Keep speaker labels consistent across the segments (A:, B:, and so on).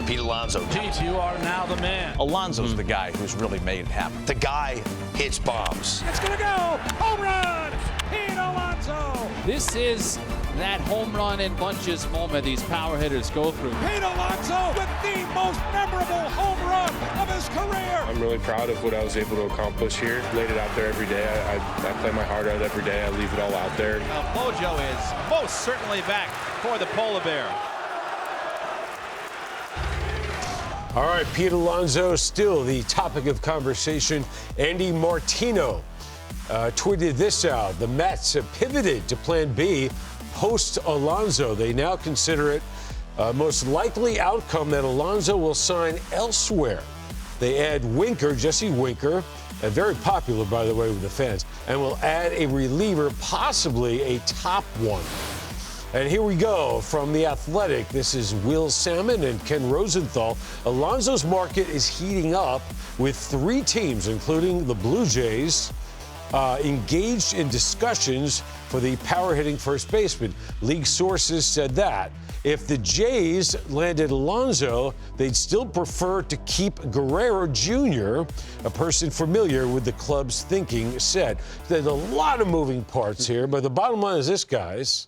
A: Pete Alonso.
B: Pete, you are now the man.
C: Alonso's the guy who's really made it happen.
A: The guy hits bombs.
B: It's going to go. Home run. Pete Alonso.
D: This is that home run in bunches moment these power hitters go through.
B: Pete Alonso with the most memorable home run of his career.
E: I'm really proud of what I was able to accomplish here. Laid it out there every day. I play my heart out every day. I leave it all out there.
D: Mojo is most certainly back for the Polar Bear.
F: All right, Pete Alonso still the topic of conversation. Andy Martino tweeted this out. The Mets have pivoted to plan B post Alonso. They now consider it most likely outcome that Alonso will sign elsewhere. They add Winker, Jesse Winker, and very popular, by the way, with the fans, and will add a reliever, possibly a top one. And here we go from The Athletic. This is Will Salmon and Ken Rosenthal. Alonso's market is heating up with 3 teams, including the Blue Jays, engaged in discussions for the power-hitting first baseman. League sources said that if the Jays landed Alonso, they'd still prefer to keep Guerrero Jr., a person familiar with the club's thinking said. There's a lot of moving parts here, but the bottom line is this, guys.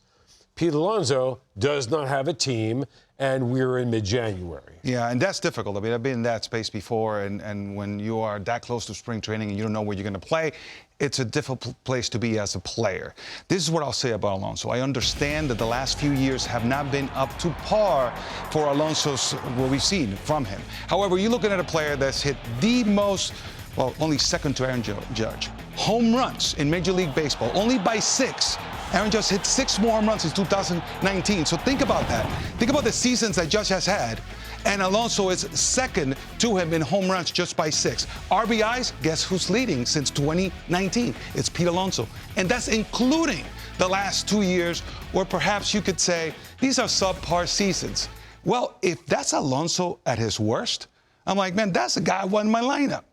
F: Pete Alonso does not have a team, and we're in mid-January.
G: Yeah, and that's difficult. I mean, I've been in that space before, and when you are that close to spring training and you don't know where you're going to play, it's a difficult place to be as a player. This is what I'll say about Alonso. I understand that the last few years have not been up to par for Alonso's, what we've seen from him. However, you're looking at a player that's hit the most, well, only second to Aaron Judge, home runs in Major League Baseball, only by 6. Aaron Judge hit 6 more home runs since 2019. So think about that. Think about the seasons that Judge has had. And Alonso is second to him in home runs just by 6. RBIs, guess who's leading since 2019? It's Pete Alonso. And that's including the last 2 years where perhaps you could say these are subpar seasons. Well, if that's Alonso at his worst, I'm like, man, that's the guy I want in my lineup.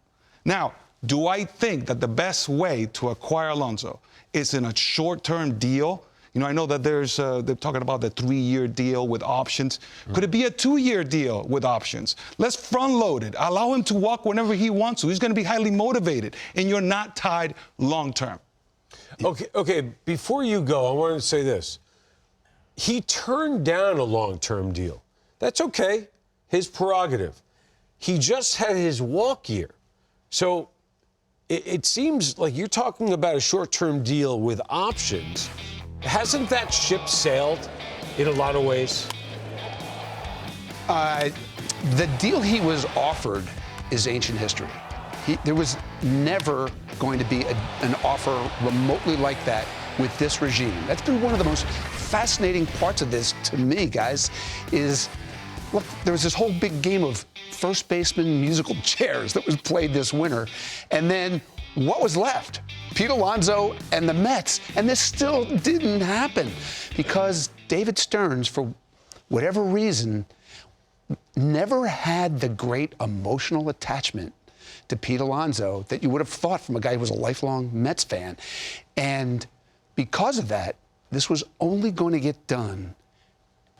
G: Now, do I think that the best way to acquire Alonso is in a short-term deal? You know, I know that they're talking about the 3-year deal with options. Could it be a 2-year deal with options? Let's front-load it. Allow him to walk whenever he wants to. He's going to be highly motivated, and you're not tied long-term.
F: Okay, before you go, I wanted to say this. He turned down a long-term deal. That's okay. His prerogative. He just had his walk year. So it seems like you're talking about a short-term deal with options. Hasn't that ship sailed in a lot of ways?
H: The deal he was offered is ancient history. There was never going to be an offer remotely like that with this regime. That's been one of the most fascinating parts of this to me, guys, is, look, there was this whole big game of first baseman musical chairs that was played this winter. And then what was left? Pete Alonso and the Mets. And this still didn't happen because David Stearns, for whatever reason, never had the great emotional attachment to Pete Alonso that you would have thought from a guy who was a lifelong Mets fan. And because of that, this was only going to get done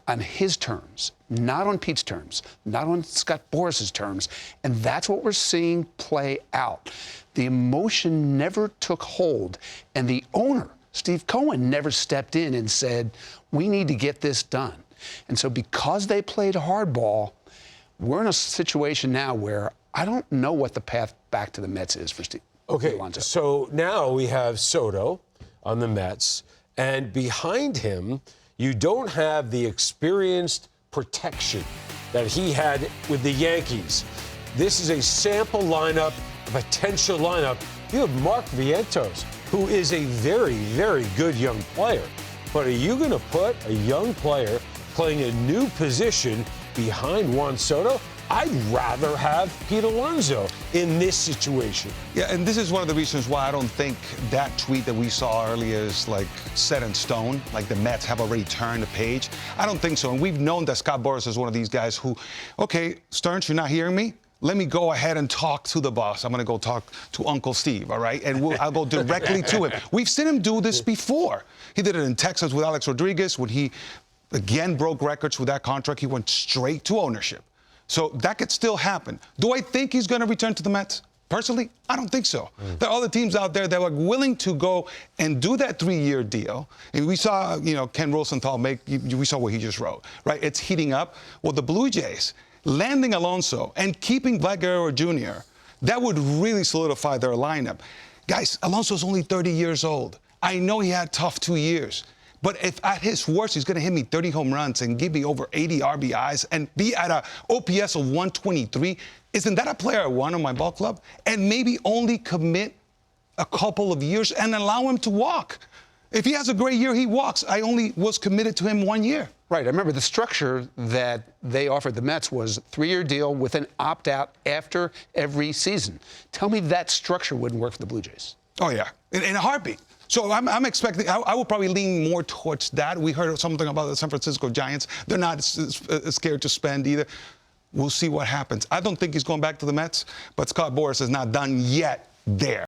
H: on his terms, not on Pete's terms, not on Scott Boris's terms. And that's what we're seeing play out. The emotion never took hold. And the owner, Steve Cohen, never stepped in and said, we need to get this done. And so because they played hardball, we're in a situation now where I don't know what the path back to the Mets is for Steve Alonso.
F: So now we have Soto on the Mets, and behind him, you don't have the experienced protection that he had with the Yankees. This is a sample lineup, a potential lineup. You have Mark Vientos, who is a very, very good young player. But are you going to put a young player playing a new position behind Juan Soto? I'd rather have Pete Alonso in this situation.
G: Yeah, and this is one of the reasons why I don't think that tweet that we saw earlier is like set in stone, like the Mets have already turned the page. I don't think so. And we've known that Scott Boras is one of these guys who, okay, Stearns, you're not hearing me? Let me go ahead and talk to the boss. I'm going to go talk to Uncle Steve, all right? And I'll go directly to him. We've seen him do this before. He did it in Texas with Alex Rodriguez when he, again, broke records with that contract. He went straight to ownership. So that could still happen. Do I think he's going to return to the Mets? Personally, I don't think so. There are other teams out there that are willing to go and do that 3-year deal. And we saw, Ken Rosenthal we saw what he just wrote, right? It's heating up. Well, the Blue Jays landing Alonso and keeping Vlad Guerrero Jr., that would really solidify their lineup. Guys, Alonso's only 30 years old. I know he had tough 2 years. But if at his worst, he's going to hit me 30 home runs and give me over 80 RBIs and be at a OPS of 123, isn't that a player I want on my ball club? And maybe only commit a couple of years and allow him to walk. If he has a great year, he walks. I only was committed to him 1 year.
H: Right. I remember the structure that they offered the Mets was a 3-year deal with an opt-out after every season. Tell me that structure wouldn't work for the Blue Jays.
G: Oh, yeah. In a heartbeat. So I'm expecting, I will probably lean more towards that. We heard something about the San Francisco Giants. They're not scared to spend either. We'll see what happens. I don't think he's going back to the Mets, but Scott Boras is not done yet there.